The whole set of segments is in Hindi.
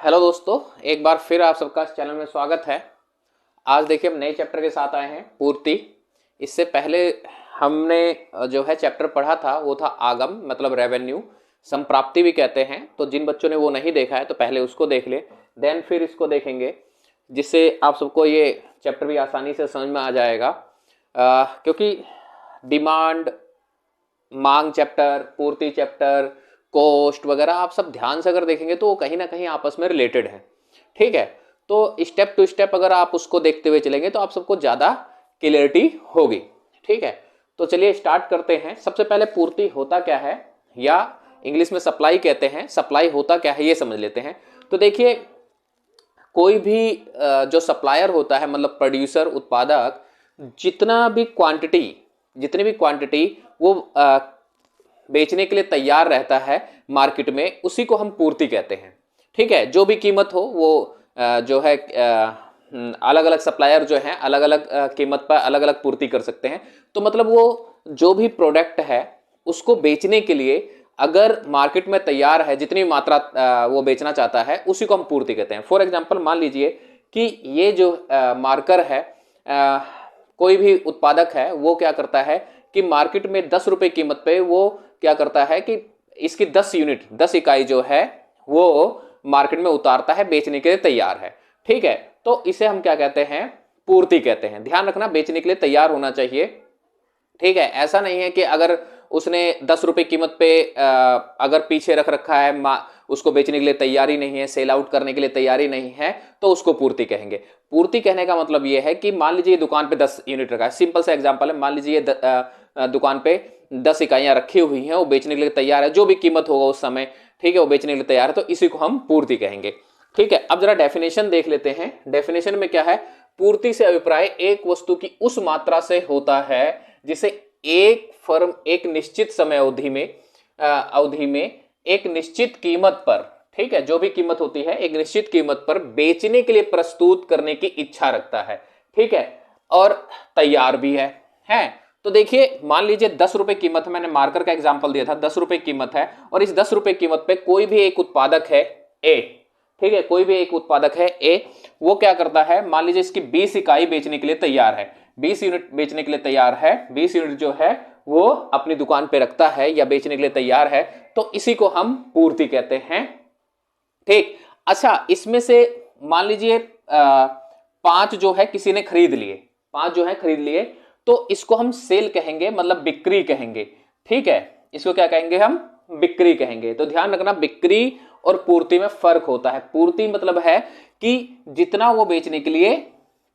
हेलो दोस्तों, एक बार फिर आप सबका इस चैनल में स्वागत है। आज देखिए हम नए चैप्टर के साथ आए हैं, पूर्ति। इससे पहले हमने जो है चैप्टर पढ़ा था वो था आगम, मतलब रेवेन्यू, संप्राप्ति भी कहते हैं। तो जिन बच्चों ने वो नहीं देखा है तो पहले उसको देख ले, देन फिर इसको देखेंगे, जिससे आप सबको ये चैप्टर भी आसानी से समझ में आ जाएगा। क्योंकि डिमांड, मांग चैप्टर, पूर्ति चैप्टर, कोस्ट वगैरह आप सब ध्यान से अगर देखेंगे तो वो कहीं ना कहीं आपस में रिलेटेड है। ठीक है, तो स्टेप टू स्टेप अगर आप उसको देखते हुए चलेंगे तो आप सबको ज़्यादा क्लियरिटी होगी। ठीक है, तो चलिए स्टार्ट करते हैं। सबसे पहले पूर्ति होता क्या है, या इंग्लिश में सप्लाई कहते हैं। सप्लाई होता क्या है ये समझ लेते हैं। तो देखिए, कोई भी जो सप्लायर होता है, मतलब प्रोड्यूसर, उत्पादक, जितनी भी क्वांटिटी वो बेचने के लिए तैयार रहता है मार्केट में, उसी को हम पूर्ति कहते हैं। ठीक है, जो भी कीमत हो वो जो है अलग अलग सप्लायर जो है अलग अलग कीमत पर अलग अलग पूर्ति कर सकते हैं। तो मतलब वो जो भी प्रोडक्ट है उसको बेचने के लिए अगर मार्केट में तैयार है, जितनी मात्रा वो बेचना चाहता है, उसी को हम पूर्ति कहते हैं। फॉर एग्जाम्पल मान लीजिए कि ये जो मार्कर है, कोई भी उत्पादक है वो क्या करता है कि मार्केट में 10 रुपए कीमत पे वो क्या करता है कि इसकी 10 इकाई जो है वो मार्केट में उतारता है, बेचने के लिए तैयार है। ठीक है, तो इसे हम क्या कहते हैं, पूर्ति कहते हैं। ध्यान रखना, बेचने के लिए तैयार होना चाहिए। ठीक है, ऐसा नहीं है कि अगर उसने 10 रुपए कीमत पे अगर पीछे रख रखा है, उसको बेचने के लिए तैयारी नहीं है, सेल आउट करने के लिए तैयारी नहीं है, तो उसको पूर्ति कहेंगे। पूर्ति कहने का मतलब यह है कि मान लीजिए दुकान पे 10 यूनिट रखा है। सिंपल सा एग्जांपल है, मान लीजिए दुकान पे 10 इकाइयां रखी हुई हैं, वो बेचने के लिए तैयार है, जो भी कीमत होगा उस समय, ठीक है, वो बेचने के लिए तैयार है, तो इसी को हम पूर्ति कहेंगे। ठीक है, अब जरा डेफिनेशन देख लेते हैं। डेफिनेशन में क्या है, पूर्ति से अभिप्राय एक वस्तु की उस मात्रा से होता है जिसे एक फर्म एक निश्चित समय अवधि में एक निश्चित कीमत पर, ठीक है, जो भी कीमत होती है एक निश्चित कीमत पर बेचने के लिए प्रस्तुत करने की इच्छा रखता है। ठीक है, और तैयार भी है। तो देखिए, मान लीजिए 10 रुपए कीमत है, मैंने मार्कर का एग्जांपल दिया था, 10 रुपए कीमत है, और इस 10 रुपए कीमत पे कोई भी एक उत्पादक है ए। ठीक है, कोई भी एक उत्पादक है ए, वो क्या करता है, मान लीजिए इसकी 20 इकाई बेचने के लिए तैयार है, 20 यूनिट बेचने के लिए तैयार है, 20 यूनिट जो है वो अपनी दुकान पे रखता है या बेचने के लिए तैयार है, तो इसी को हम पूर्ति कहते हैं। ठीक, अच्छा, इसमें से मान लीजिए 5 जो है किसी ने खरीद लिए, 5 जो है खरीद लिए, तो इसको हम सेल कहेंगे, मतलब बिक्री कहेंगे। ठीक है, इसको क्या कहेंगे, हम बिक्री कहेंगे। तो ध्यान रखना, बिक्री और पूर्ति में फर्क होता है। पूर्ति मतलब है कि जितना वो बेचने के लिए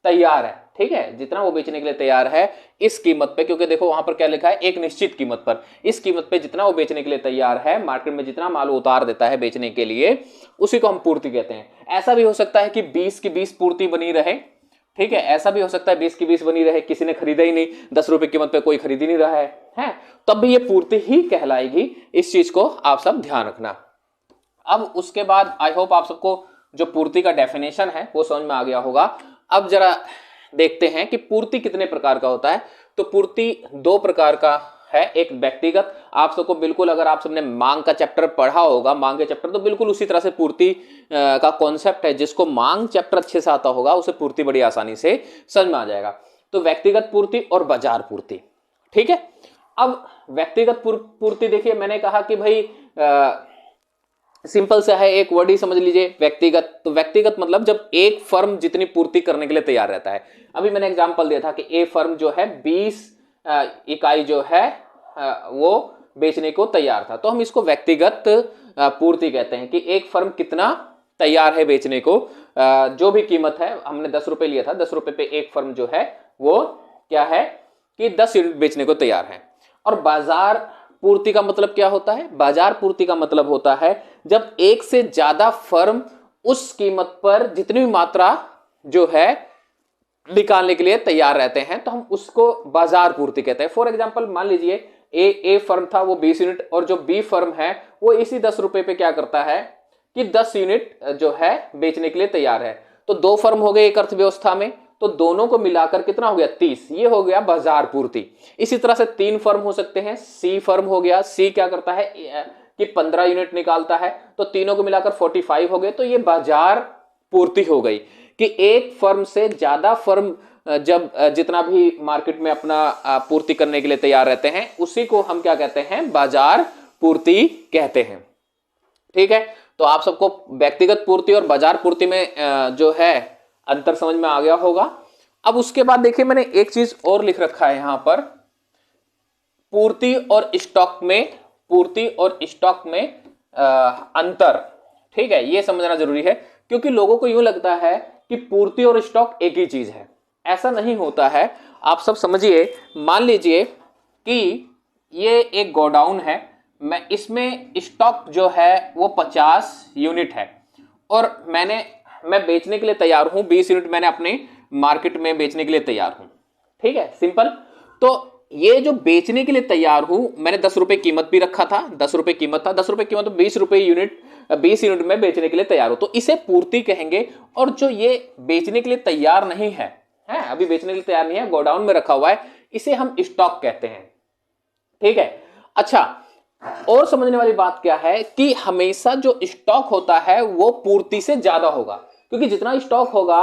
तैयार है, ठीक है, जितना वो बेचने के लिए तैयार है इस कीमत पे, क्योंकि देखो वहां पर क्या लिखा है, एक निश्चित कीमत पर, इस कीमत पे जितना वो बेचने के लिए तैयार है, मार्केट में जितना माल उतार देता है बेचने के लिए, उसी को हम पूर्ति कहते हैं। ऐसा भी हो सकता है कि 20 की 20 पूर्ति बनी रहे। ठीक है, ऐसा भी हो सकता है 20 की 20 बनी रहे, किसी ने खरीदा ही नहीं, 10 रुपए कीमत पे कोई खरीद ही नहीं रहा है, तब भी ये पूर्ति ही कहलाएगी। इस चीज को आप सब ध्यान रखना। अब उसके बाद आई होप आप सबको जो पूर्ति का डेफिनेशन है वो समझ में आ गया होगा। अब जरा देखते हैं कि पूर्ति कितने प्रकार का होता है। तो पूर्ति 2 प्रकार का है। एक व्यक्तिगत, आप सबको बिल्कुल, अगर आप सबने मांग का चैप्टर पढ़ा होगा, मांग के चैप्टर, तो बिल्कुल उसी तरह से पूर्ति का कॉन्सेप्ट है। जिसको मांग चैप्टर अच्छे से आता होगा उसे पूर्ति बड़ी आसानी से समझ में आ जाएगा। तो व्यक्तिगत पूर्ति और बाजार पूर्ति। ठीक है, अब व्यक्तिगत पूर्ति देखिए, मैंने कहा कि भाई सिंपल सा है, एक वर्ड ही समझ लीजिए, व्यक्तिगत। तो व्यक्तिगत मतलब जब एक फर्म जितनी पूर्ति करने के लिए तैयार रहता है। अभी मैंने एग्जांपल दिया था कि ए फर्म जो है 20 इकाई जो है वो बेचने को तैयार था, तो हम इसको व्यक्तिगत पूर्ति कहते हैं कि एक फर्म कितना तैयार है बेचने को। जो भी कीमत है, हमने 10 रुपए लिया था, 10 रुपए पे एक फर्म जो है वो क्या है कि 10 यूनिट बेचने को तैयार है। और बाजार पूर्ति का मतलब क्या होता है, बाजार पूर्ति का मतलब होता है जब एक से ज्यादा फर्म उस कीमत पर जितनी भी मात्रा जो है निकालने के लिए तैयार रहते हैं, तो हम उसको बाजार पूर्ति कहते हैं। फॉर एग्जांपल मान लीजिए ए फर्म था वो 20 यूनिट, और जो बी फर्म है वो इसी 10 रुपए पे क्या करता है कि 10 यूनिट जो है बेचने के लिए तैयार है। तो 2 फर्म हो गए एक अर्थव्यवस्था में, तो दोनों को मिलाकर कितना हो गया, 30। ये हो गया बाजार पूर्ति। इसी तरह से 3 फर्म हो सकते हैं, सी फर्म हो गया, सी क्या करता है कि 15 यूनिट निकालता है, तो तीनों को मिलाकर 45 हो गए, तो ये बाजार पूर्ति हो गई कि एक फर्म से ज्यादा फर्म जब जितना भी मार्केट में अपना पूर्ति करने के लिए तैयार रहते हैं, उसी को हम क्या कहते हैं, बाजार पूर्ति कहते हैं। ठीक है, तो आप सबको व्यक्तिगत पूर्ति और बाजार पूर्ति में जो है अंतर समझ में आ गया होगा। अब उसके बाद देखिए मैंने एक चीज और लिख रखा है यहां पर, पूर्ति और स्टॉक में अंतर। ठीक है, ये समझना जरूरी है, क्योंकि लोगों को यूं लगता है कि पूर्ति और स्टॉक एक ही चीज है। ऐसा नहीं होता है। आप सब समझिए, मान लीजिए कि ये एक गोडाउन है, मैं इसमें स्टॉक जो है वो 50 यूनिट है और मैं बेचने के लिए तैयार हूं, 20 यूनिट मैंने अपने मार्केट में बेचने के लिए तैयार हूं। ठीक है, सिंपल। तो ये जो बेचने के लिए तैयार हूं, मैंने 10 रुपए कीमत भी रखा था, 10 रुपए कीमत था, 10 रुपए कीमत, तो 20 रुपए यूनिट, 20 यूनिट में बेचने के लिए तैयार हो, तो इसे पूर्ति कहेंगे। और जो ये बेचने के लिए तैयार नहीं है, अभी बेचने के लिए तैयार नहीं है, गोडाउन में रखा हुआ है, इसे हम स्टॉक कहते हैं। ठीक है, अच्छा, और समझने वाली बात क्या है कि हमेशा जो स्टॉक होता है वो पूर्ति से ज्यादा होगा, क्योंकि जितना स्टॉक होगा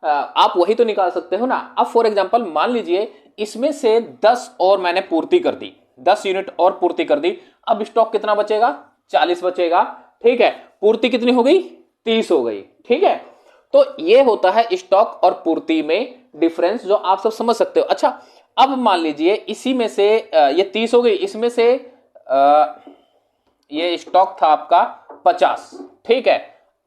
आप वही तो निकाल सकते हो ना। अब फॉर एग्जांपल मान लीजिए इसमें से 10 और मैंने पूर्ति कर दी, 10 यूनिट और पूर्ति कर दी, अब स्टॉक कितना बचेगा, 40 बचेगा। ठीक है, पूर्ति कितनी हो गई, 30 हो गई। ठीक है, तो ये होता है स्टॉक और पूर्ति में डिफरेंस, जो आप सब समझ सकते हो। अच्छा, अब मान लीजिए इसी में से ये 30 हो गई, इसमें से ये स्टॉक था आपका 50। ठीक है,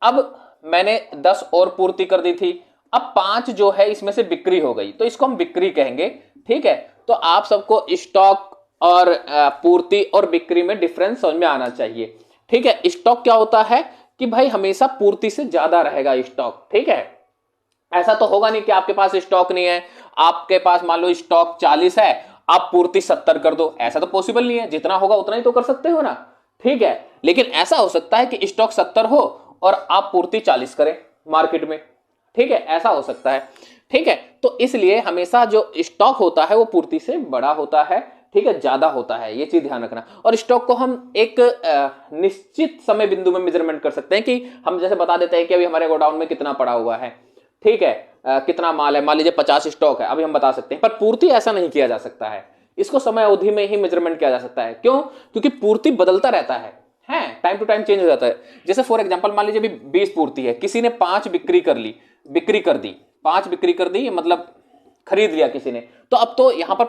अब मैंने 10 और पूर्ति कर दी थी, अब 5 जो है इसमें से बिक्री हो गई, तो इसको हम बिक्री कहेंगे। ठीक है, तो आप सबको स्टॉक और पूर्ति और बिक्री में डिफरेंस समझ में आना चाहिए। ठीक है, स्टॉक क्या होता है कि भाई हमेशा पूर्ति से ज्यादा रहेगा स्टॉक। ठीक है, ऐसा तो होगा नहीं कि आपके पास स्टॉक नहीं है, आपके पास मान लो स्टॉक 40 है, आप पूर्ति 70 कर दो, ऐसा तो पॉसिबल नहीं है, जितना होगा उतना ही तो कर सकते हो ना। ठीक है, लेकिन ऐसा हो सकता है कि स्टॉक 70 हो और आप पूर्ति 40 करें मार्केट में। ठीक है, ऐसा हो सकता है। ठीक है, तो इसलिए हमेशा जो स्टॉक होता है वो पूर्ति से बड़ा होता है। ठीक है, ज्यादा होता है, ये चीज ध्यान रखना। और स्टॉक को हम एक निश्चित समय बिंदु में मेजरमेंट कर सकते हैं कि हम जैसे बता देते हैं कि अभी हमारे गोडाउन में कितना पड़ा हुआ है। ठीक है, कितना माल है, मान लीजिए 50 स्टॉक है, अभी हम बता सकते हैं। पर पूर्ति ऐसा नहीं किया जा सकता है, इसको समय अवधि में ही मेजरमेंट किया जा सकता है। क्यों? क्योंकि पूर्ति बदलता रहता है, टाइम टू टाइम चेंज हो जाता है। जैसे फॉर एग्जांपल मान लीजिए अभी 20 पूर्ति है, किसी ने 5 बिक्री कर दी, 5 बिक्री कर दी, मतलब खरीद लिया किसी ने, तो अब तो यहां पर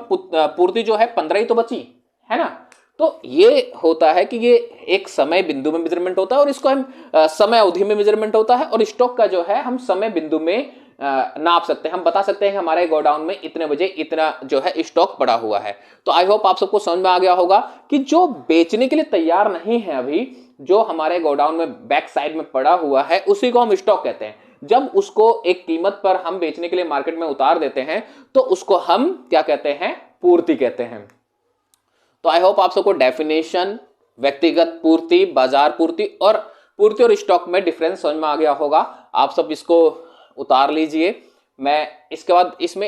पूर्ति जो है 15 ही तो बची है ना। तो ये होता है कि ये एक समय बिंदु में मेजरमेंट होता है और इसको हम समय अवधि में मेजरमेंट होता है। और स्टॉक का जो है हम समय बिंदु में नाप सकते हैं, हम बता सकते हैं कि हमारे गोडाउन में इतने बजे इतना जो है स्टॉक पड़ा हुआ है। तो आई होप आप सबको समझ में आ गया होगा कि जो बेचने के लिए तैयार नहीं है अभी, जो हमारे गोडाउन में बैक साइड में पड़ा हुआ है, उसी को हम स्टॉक कहते हैं। जब उसको एक कीमत पर हम बेचने के लिए मार्केट में उतार देते हैं तो उसको हम क्या कहते हैं, पूर्ति कहते हैं। तो आई होप आप सबको डेफिनेशन, व्यक्तिगत पूर्ति, बाजार पूर्ति और स्टॉक में डिफरेंस समझ में आ गया होगा। आप सब इसको उतार लीजिए। मैं इसके बाद इसमें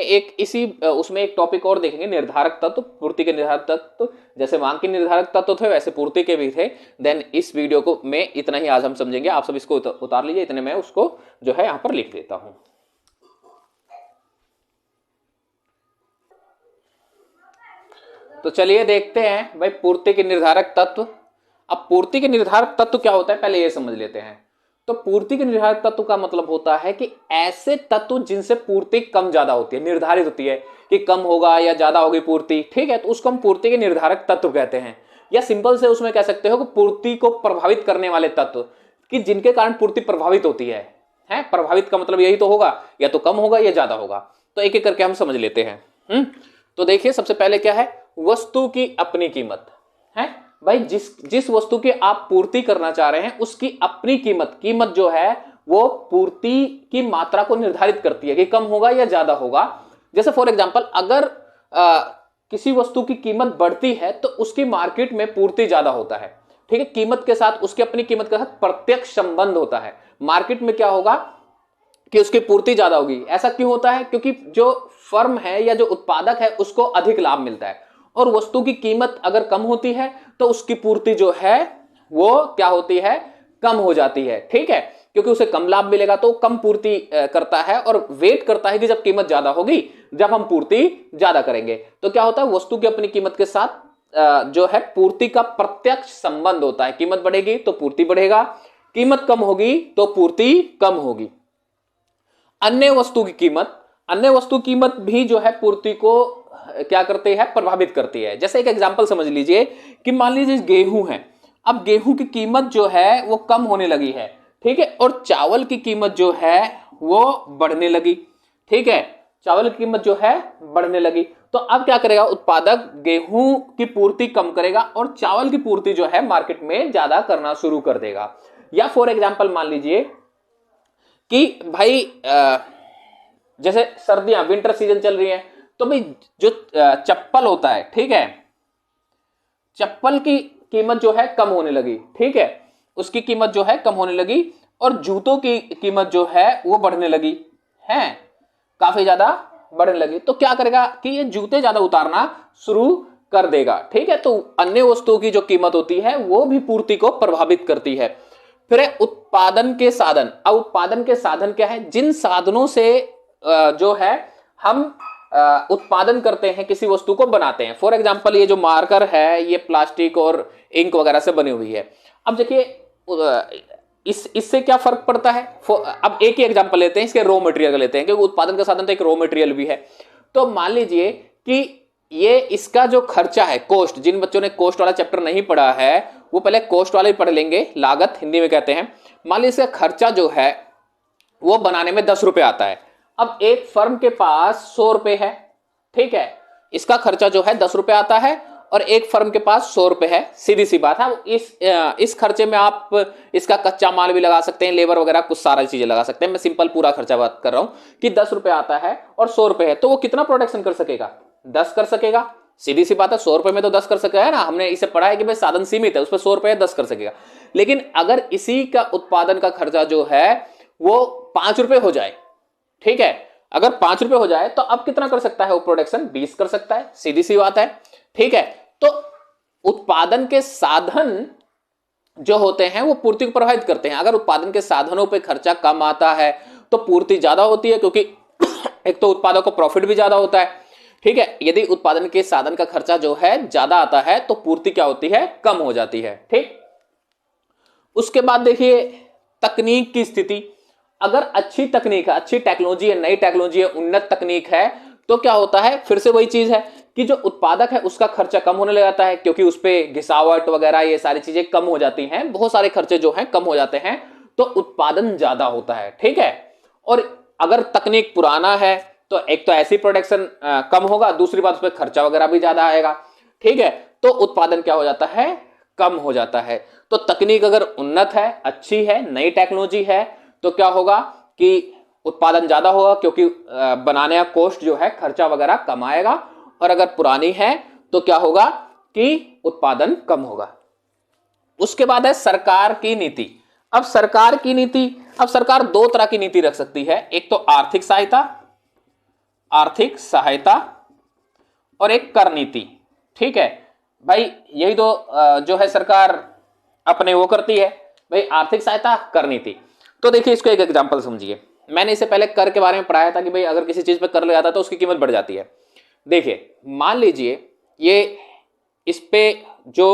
उसमें एक टॉपिक और देखेंगे, निर्धारक तत्व, पूर्ति के निर्धारक तत्व। जैसे मांग के निर्धारक तत्व थे वैसे पूर्ति के भी थे। देन इस वीडियो को में इतना ही आज हम समझेंगे। आप सब इसको उतार लीजिए, इतने में उसको जो है यहां पर लिख देता हूं। तो चलिए देखते हैं भाई पूर्ति के निर्धारक तत्व। अब पूर्ति के निर्धारक तत्व क्या होता है पहले ये समझ लेते हैं। तो पूर्ति के निर्धारक तत्व का मतलब होता है कि ऐसे तत्व जिनसे पूर्ति कम ज्यादा होती है, निर्धारित होती है कि कम होगा या ज्यादा होगी पूर्ति। ठीक है, तो उसको हम पूर्ति के निर्धारक तत्व कहते हैं। या सिंपल से उसमें कह सकते हो कि पूर्ति को प्रभावित करने वाले तत्व, कि जिनके कारण पूर्ति प्रभावित होती है। प्रभावित का मतलब यही तो होगा, या तो कम होगा या ज्यादा होगा। तो एक एक करके हम समझ लेते हैं। तो देखिए सबसे पहले क्या है, वस्तु की अपनी कीमत है। भाई जिस वस्तु की आप पूर्ति करना चाह रहे हैं उसकी अपनी कीमत जो है वो पूर्ति की मात्रा को निर्धारित करती है कि कम होगा या ज्यादा होगा। जैसे फॉर एग्जांपल अगर किसी वस्तु की कीमत बढ़ती है तो उसकी मार्केट में पूर्ति ज्यादा होता है। ठीक है, कीमत के साथ, उसकी अपनी कीमत के साथ प्रत्यक्ष संबंध होता है। मार्केट में क्या होगा कि उसकी पूर्ति ज्यादा होगी। ऐसा क्यों होता है? क्योंकि जो फर्म है या जो उत्पादक है उसको अधिक लाभ मिलता है, और वस्तु की कीमत अगर कम होती है तो उसकी पूर्ति जो है वो क्या होती है, कम हो जाती है। ठीक है, क्योंकि उसे कम लाभ मिलेगा तो कम पूर्ति करता है और वेट करता है कि जब कीमत ज्यादा होगी, जब हम पूर्ति ज्यादा करेंगे। तो क्या होता है, वस्तु की अपनी कीमत के साथ जो है पूर्ति का प्रत्यक्ष संबंध होता है। कीमत बढ़ेगी तो पूर्ति बढ़ेगा, कीमत कम होगी तो पूर्ति कम होगी। अन्य वस्तु की कीमत भी जो है पूर्ति को क्या करती है, प्रभावित करती है। जैसे एक एग्जांपल समझ लीजिए कि मान लीजिए गेहूं है, अब गेहूं की कीमत जो है वो कम होने लगी है, ठीक है, और चावल की कीमत जो है वो बढ़ने लगी। ठीक है, चावल की कीमत जो है बढ़ने लगी, तो अब क्या करेगा उत्पादक, गेहूं की पूर्ति कम करेगा और चावल की पूर्ति जो है मार्केट में ज्यादा करना शुरू कर देगा। या फॉर एग्जाम्पल मान लीजिए कि भाई जैसे सर्दियां, विंटर सीजन चल रही है, तो भाई जो चप्पल होता है, ठीक है, चप्पल की कीमत जो है कम होने लगी। ठीक है, उसकी कीमत जो है कम होने लगी और जूतों की कीमत जो है वो बढ़ने लगी है, काफी ज्यादा बढ़ने लगी। तो क्या करेगा कि ये जूते ज्यादा उतारना शुरू कर देगा। ठीक है, तो अन्य वस्तुओं की जो कीमत होती है वो भी पूर्ति को प्रभावित करती है। फिर है उत्पादन के साधन। अब उत्पादन के साधन क्या है, जिन साधनों से जो है हम उत्पादन करते हैं, किसी वस्तु को बनाते हैं। फॉर एग्जांपल ये जो मार्कर है ये प्लास्टिक और इंक वगैरह से बनी हुई है। अब देखिए इससे क्या फर्क पड़ता है। अब एक ही एग्जांपल लेते हैं, इसके रॉ मटेरियल का लेते हैं, क्योंकि उत्पादन का साधन तो एक रॉ मटेरियल भी है। तो मान लीजिए कि ये इसका जो खर्चा है, कॉस्ट, जिन बच्चों ने कॉस्ट वाला चैप्टर नहीं पढ़ा है वो पहले कॉस्ट वाला ही पढ़ लेंगे, लागत हिंदी में कहते हैं। मान लीजिए इसका खर्चा जो है वो बनाने में 10 रुपए आता है। अब एक फर्म के पास 100 रुपए है, ठीक है, इसका खर्चा जो है 10 रुपए आता है और एक फर्म के पास 100 रुपए है। सीधी सी बात है, इस खर्चे में आप इसका कच्चा माल भी लगा सकते हैं, लेबर वगैरह कुछ सारा चीजें लगा सकते हैं। मैं सिंपल पूरा खर्चा बात कर रहा हूं कि 10 रुपए आता है और 100 रुपए है, तो वो कितना प्रोडक्शन कर सकेगा, 10 कर सकेगा। सीधी सी बात है, 100 रुपए में तो 10 कर सकेगा ना, हमने इसे पढ़ा है कि भाई साधन सीमित है, उस पर 100 रुपए 10 कर सकेगा। लेकिन अगर इसी का उत्पादन का खर्चा जो है वो 5 रुपए हो जाए, ठीक है, अगर 5 रुपए हो जाए तो अब कितना कर सकता है वो प्रोडक्शन, 20 कर सकता है। सीधी सी बात है, ठीक है। तो उत्पादन के साधन जो होते हैं वो पूर्ति को प्रभावित करते हैं। अगर उत्पादन के साधनों पे खर्चा कम आता है तो पूर्ति ज्यादा होती है, क्योंकि एक तो उत्पादक को प्रॉफिट भी ज्यादा होता है। ठीक है, यदि उत्पादन के साधन का खर्चा जो है ज्यादा आता है तो पूर्ति क्या होती है, कम हो जाती है। ठीक, उसके बाद देखिए तकनीक की स्थिति। अगर अच्छी तकनीक है, अच्छी टेक्नोलॉजी है, नई टेक्नोलॉजी है, उन्नत तकनीक है, तो क्या होता है, फिर से वही चीज है कि जो उत्पादक है उसका खर्चा कम होने लग जाता है, क्योंकि उस पर घिसावट वगैरह ये सारी चीजें कम हो जाती हैं, बहुत सारे खर्चे जो हैं कम हो जाते हैं, तो उत्पादन ज्यादा होता है। ठीक है, और अगर तकनीक पुराना है तो एक तो ऐसी प्रोडक्शन कम होगा, दूसरी बात उस पर खर्चा वगैरह भी ज्यादा आएगा। ठीक है, तो उत्पादन क्या हो जाता है, कम हो जाता है। तो तकनीक अगर उन्नत है, अच्छी है, नई टेक्नोलॉजी है, तो क्या होगा कि उत्पादन ज्यादा होगा, क्योंकि बनाने का कॉस्ट जो है, खर्चा वगैरह कम आएगा। और अगर पुरानी है तो क्या होगा कि उत्पादन कम होगा। उसके बाद है सरकार की नीति। अब सरकार की नीति, अब सरकार दो तरह की नीति रख सकती है, एक तो आर्थिक सहायता और एक कर नीति। ठीक है भाई, यही दो जो है सरकार अपने वो करती है भाई, आर्थिक सहायता, कर नीति। तो देखिए इसको एक एग्जांपल समझिए। मैंने इससे पहले कर के बारे में पढ़ाया था कि भाई अगर किसी चीज पे कर लगाता है तो उसकी कीमत बढ़ जाती है। देखिए मान लीजिए ये इस पे जो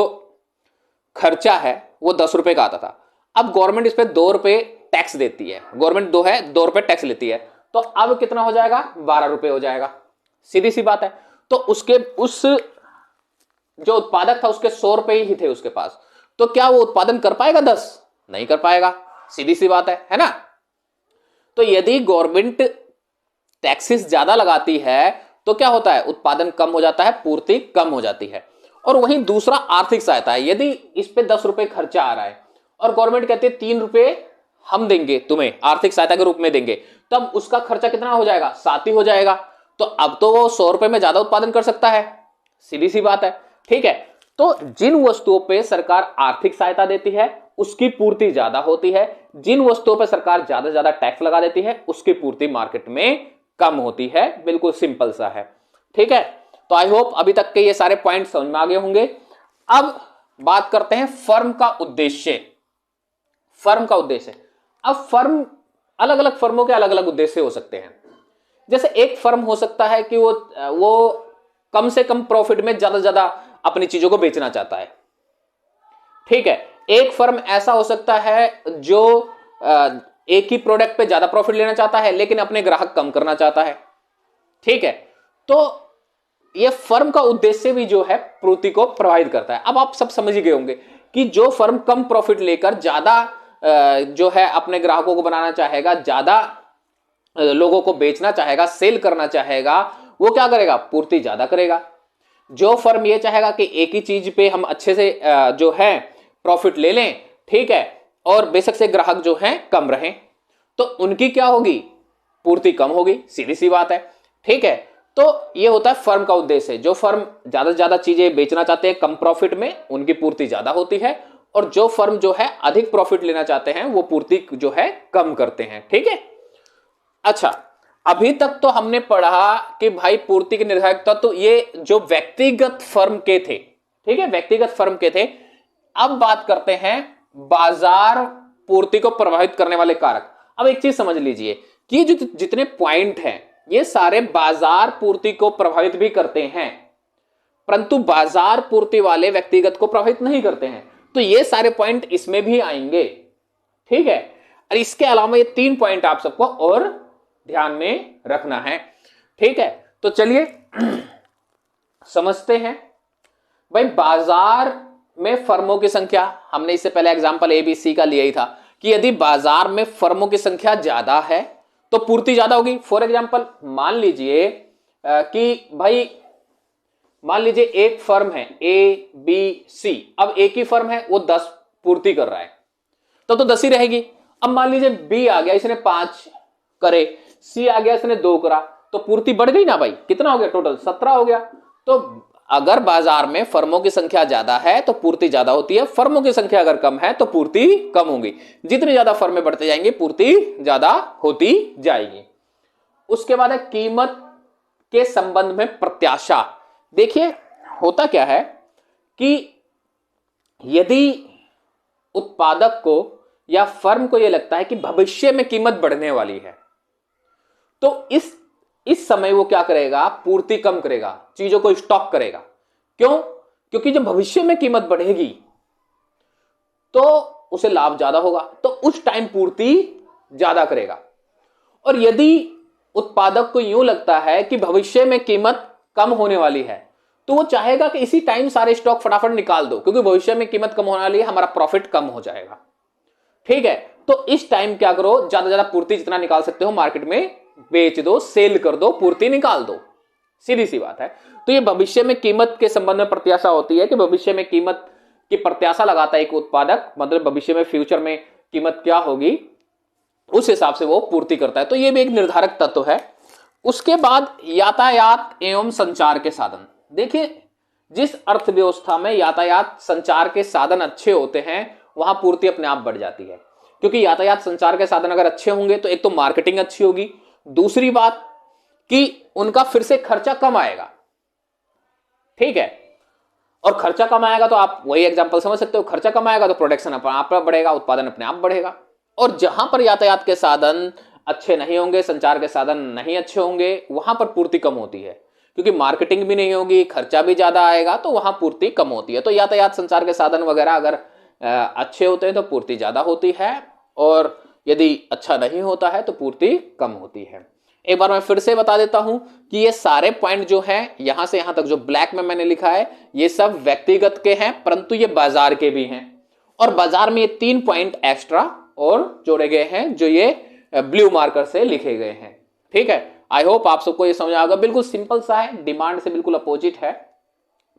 खर्चा है वो 10 रुपए का आता था, अब गवर्नमेंट इस पे 2 रुपए टैक्स देती है, गवर्नमेंट 2 रुपए टैक्स लेती है, तो अब कितना हो जाएगा, 12 रुपए हो जाएगा। सीधी सी बात है। तो उसके उस जो उत्पादक था उसके 100 रुपए ही थे उसके पास, तो क्या वो उत्पादन कर पाएगा 10? नहीं कर पाएगा। सीधी सी बात है ना। तो यदि गवर्नमेंट टैक्सेस ज्यादा लगाती है तो क्या होता है, उत्पादन कम हो जाता है, पूर्ति कम हो जाती है। और वहीं दूसरा आर्थिक सहायता है, यदि इस पे 10 रुपए खर्चा आ रहा है और गवर्नमेंट कहती है 3 रुपए हम देंगे तुम्हें, आर्थिक सहायता के रूप में देंगे, तब उसका खर्चा कितना हो जाएगा, 7 ही हो जाएगा। तो अब तो वो 100 रुपए में ज्यादा उत्पादन कर सकता है। सीधी सी बात है। ठीक है, तो जिन वस्तुओं पे सरकार आर्थिक सहायता देती है उसकी पूर्ति ज्यादा होती है, जिन वस्तुओं पर सरकार ज्यादा से ज्यादा टैक्स लगा देती है उसकी पूर्ति मार्केट में कम होती है। बिल्कुल सिंपल सा है। ठीक है, तो आई होप अभी तक के ये सारे पॉइंट समझ में आ गए होंगे। अब बात करते हैं फर्म का उद्देश्य। फर्म का उद्देश्य, अब फर्म, अलग अलग फर्मों के अलग अलग उद्देश्य हो सकते हैं। जैसे एक फर्म हो सकता है कि वो कम से कम प्रॉफिट में ज्यादा से ज्यादा अपनी चीजों को बेचना चाहता है, ठीक है। एक फर्म ऐसा हो सकता है जो एक ही प्रोडक्ट पे ज्यादा प्रॉफिट लेना चाहता है लेकिन अपने ग्राहक कम करना चाहता है, ठीक है। तो ये फर्म का उद्देश्य भी जो है पूर्ति को प्रभावित करता है। अब आप सब समझ ही गए होंगे कि जो फर्म कम प्रॉफिट लेकर ज्यादा जो है अपने ग्राहकों को बनाना चाहेगा, ज्यादा लोगों को बेचना चाहेगा, सेल करना चाहेगा, वो क्या करेगा, पूर्ति ज्यादा करेगा। जो फर्म ये चाहेगा कि एक ही चीज पे हम अच्छे से जो है प्रॉफिट ले लें, ठीक है, और बेशक से ग्राहक जो हैं कम रहें, तो उनकी क्या होगी, पूर्ति कम होगी, सीधी सी बात है, ठीक है। तो ये होता है फर्म का उद्देश्य। जो फर्म ज्यादा से ज्यादा चीजें बेचना चाहते हैं कम प्रॉफिट में, उनकी पूर्ति ज्यादा होती है, और जो फर्म जो है अधिक प्रॉफिट लेना चाहते हैं वो पूर्ति जो है कम करते हैं, ठीक है। अच्छा, अभी तक तो हमने पढ़ा कि भाई पूर्ति के निर्धारक तत्व तो ये जो व्यक्तिगत फर्म के थे, ठीक है, व्यक्तिगत फर्म के थे। अब बात करते हैं बाजार पूर्ति को प्रभावित करने वाले कारक। अब एक चीज समझ लीजिए कि जो जितने पॉइंट हैं ये सारे बाजार पूर्ति को प्रभावित भी करते हैं, परंतु बाजार पूर्ति वाले व्यक्तिगत को प्रभावित नहीं करते हैं। तो ये सारे पॉइंट इसमें भी आएंगे, ठीक है। और इसके अलावा ये 3 पॉइंट आप सबको और ध्यान में रखना है, ठीक है। तो चलिए समझते हैं। भाई बाजार में फर्मों की संख्या, हमने इससे पहले एग्जांपल ABC का लिया ही था कि यदि बाजार में फर्मों की संख्या ज्यादा है तो पूर्ति ज्यादा होगी। फॉर एग्जांपल मान लीजिए कि भाई मान लीजिए एक फर्म है ABC, अब एक ही फर्म है वो 10 पूर्ति कर रहा है, तो 10 ही रहेगी। अब मान लीजिए B आ गया, इसने 5 करे, C आ गया, इसने 2 करा, तो पूर्ति बढ़ गई ना भाई, कितना हो गया, टोटल 17 हो गया। तो अगर बाजार में फर्मों की संख्या ज्यादा है तो पूर्ति ज्यादा होती है, फर्मों की संख्या अगर कम है तो पूर्ति कम होगी। जितनी ज्यादा फर्में बढ़ते जाएंगी पूर्ति ज्यादा होती जाएगी। उसके बाद है कीमत के संबंध में प्रत्याशा। देखिए होता क्या है कि यदि उत्पादक को या फर्म को यह लगता है कि भविष्य में कीमत बढ़ने वाली है, तो इस समय वो क्या करेगा, पूर्ति कम करेगा, चीजों को स्टॉक करेगा। क्यों? क्योंकि जब भविष्य में कीमत बढ़ेगी तो उसे लाभ ज्यादा होगा, तो उस टाइम पूर्ति ज्यादा करेगा। और यदि उत्पादक को यूं लगता है कि भविष्य में कीमत कम होने वाली है तो वो चाहेगा कि इसी टाइम सारे स्टॉक फटाफट निकाल दो, क्योंकि भविष्य में कीमत कम होने वाली है, हमारा प्रॉफिट कम हो जाएगा, ठीक है। तो इस टाइम क्या करो, ज्यादा ज्यादा पूर्ति जितना निकाल सकते हो मार्केट में बेच दो, सेल कर दो, पूर्ति निकाल दो, सीधी सी बात है। तो ये भविष्य में कीमत के संबंध में प्रत्याशा होती है कि भविष्य में कीमत की प्रत्याशा लगाता है एक उत्पादक, मतलब भविष्य में फ्यूचर में कीमत क्या होगी उस हिसाब से वो पूर्ति करता है। तो ये भी एक निर्धारक तत्व है। उसके बाद यातायात एवं संचार के साधन। देखिए जिस अर्थव्यवस्था में यातायात संचार के साधन अच्छे होते हैं वहां पूर्ति अपने आप बढ़ जाती है, क्योंकि यातायात संचार के साधन अगर अच्छे होंगे तो एक तो मार्केटिंग अच्छी होगी, दूसरी बात कि उनका फिर से खर्चा कम आएगा, ठीक है। और खर्चा कम आएगा तो आप वही एग्जांपल समझ सकते हो, खर्चा कम आएगा तो प्रोडक्शन अपने आप बढ़ेगा, उत्पादन अपने आप बढ़ेगा। और जहां पर यातायात के साधन अच्छे नहीं होंगे, संचार के साधन नहीं अच्छे होंगे, वहां पर पूर्ति कम होती है, क्योंकि मार्केटिंग भी नहीं होगी, खर्चा भी ज्यादा आएगा, तो वहां पूर्ति कम होती है। तो यातायात संचार के साधन वगैरह अगर अच्छे होते हैं तो पूर्ति ज्यादा होती है, और यदि अच्छा नहीं होता है तो पूर्ति कम होती है। एक बार मैं फिर से बता देता हूं कि ये सारे पॉइंट जो हैं यहां से यहां तक जो ब्लैक में मैंने लिखा है ये सब व्यक्तिगत के हैं, परंतु ये बाजार के भी हैं। और बाजार में ये 3 पॉइंट एक्स्ट्रा और जोड़े गए हैं जो ये ब्लू मार्कर से लिखे गए हैं, ठीक है। आई होप आप सबको ये समझ आएगा। बिल्कुल सिंपल सा है, डिमांड से बिल्कुल अपोजिट है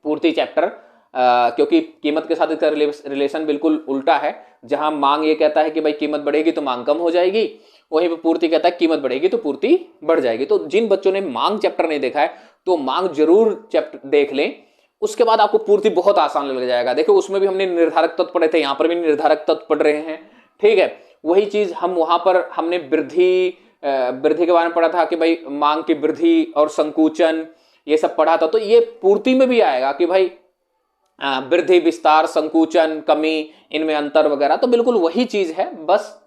पूर्ति चैप्टर, क्योंकि कीमत के साथ इसका रिलेशन बिल्कुल उल्टा है। जहां मांग ये कहता है कि भाई कीमत बढ़ेगी तो मांग कम हो जाएगी, वहीं पर पूर्ति कहता है कीमत बढ़ेगी तो पूर्ति बढ़ जाएगी। तो जिन बच्चों ने मांग चैप्टर नहीं देखा है तो मांग जरूर चैप्टर देख लें, उसके बाद आपको पूर्ति बहुत आसान लग जाएगा। देखो उसमें भी हमने निर्धारक तत्व पढ़े थे, यहाँ पर भी निर्धारक तत्व पढ़ रहे हैं, ठीक है। वही चीज हम वहां पर हमने वृद्धि के बारे में पढ़ा था कि भाई मांग की वृद्धि और संकुचन ये सब पढ़ा था। तो ये पूर्ति में भी आएगा कि भाई वृद्धि, विस्तार, संकुचन, कमी, इनमें अंतर वगैरह, तो बिल्कुल वही चीज है, बस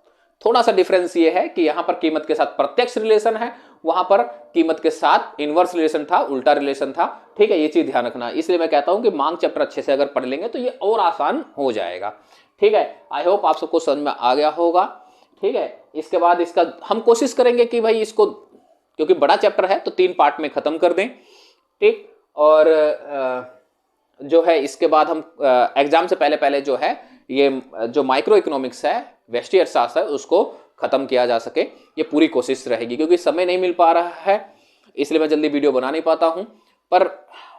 थोड़ा सा डिफरेंस ये है कि यहां पर कीमत के साथ प्रत्यक्ष रिलेशन है, वहां पर कीमत के साथ इनवर्स रिलेशन था, उल्टा रिलेशन था। ठीक है, ये चीज ध्यान रखना। इसलिए मैं कहता हूं कि मांग चैप्टर अच्छे से अगर पढ़ लेंगे तो ये और आसान हो जाएगा। ठीक है, आई होप आप सबको समझ में आ गया होगा। ठीक है, इसके बाद इसका हम कोशिश करेंगे कि भाई इसको, क्योंकि बड़ा चैप्टर है तो 3 पार्ट में खत्म कर दें। ठीक, और जो है इसके बाद हम एग्जाम से पहले पहले जो है ये जो माइक्रो इकोनॉमिक्स है, व्यष्टि अर्थशास्त्र है, उसको खत्म किया जा सके, ये पूरी कोशिश रहेगी। क्योंकि समय नहीं मिल पा रहा है इसलिए मैं जल्दी वीडियो बना नहीं पाता हूं, पर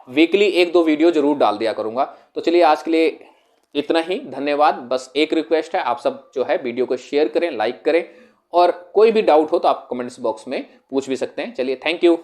वीकली 1-2 वीडियो जरूर डाल दिया करूंगा। तो चलिए आज के लिए इतना ही, धन्यवाद। बस एक रिक्वेस्ट है, आप सब जो है वीडियो को शेयर करें, लाइक करें, और कोई भी डाउट हो तो आप कमेंट्स बॉक्स में पूछ भी सकते हैं। चलिए, थैंक यू।